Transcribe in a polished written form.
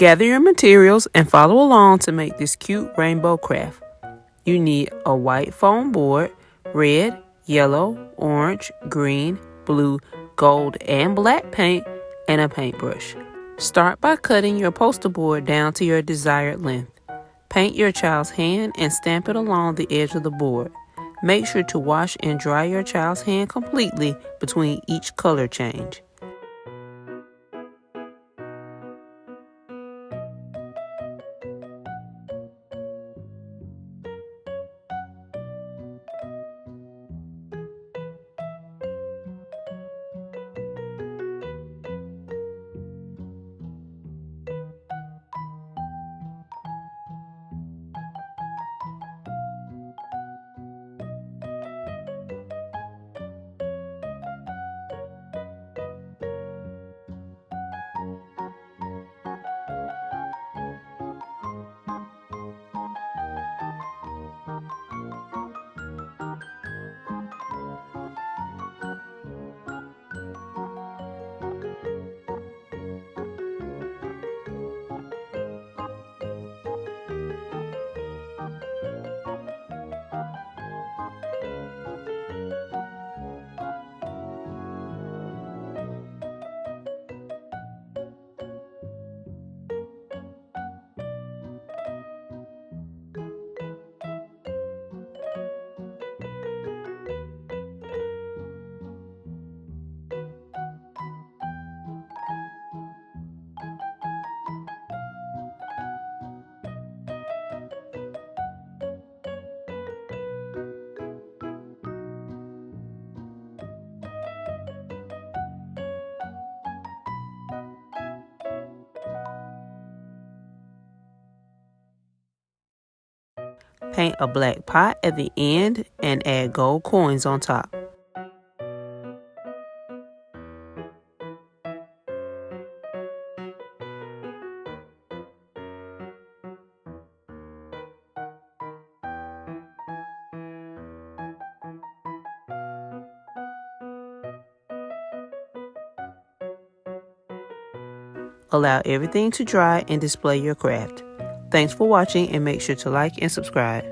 Gather your materials and follow along to make this cute rainbow craft. You need a white foam board, red, yellow, orange, green, blue, gold, and black paint, and a paintbrush. Start by cutting your poster board down to your desired length. Paint your child's hand and stamp it along the edge of the board. Make sure to wash and dry your child's hand completely between each color change. Paint a black pot at the end and add gold coins on top. Allow everything to dry and display your craft. Thanks for watching and make sure to like and subscribe.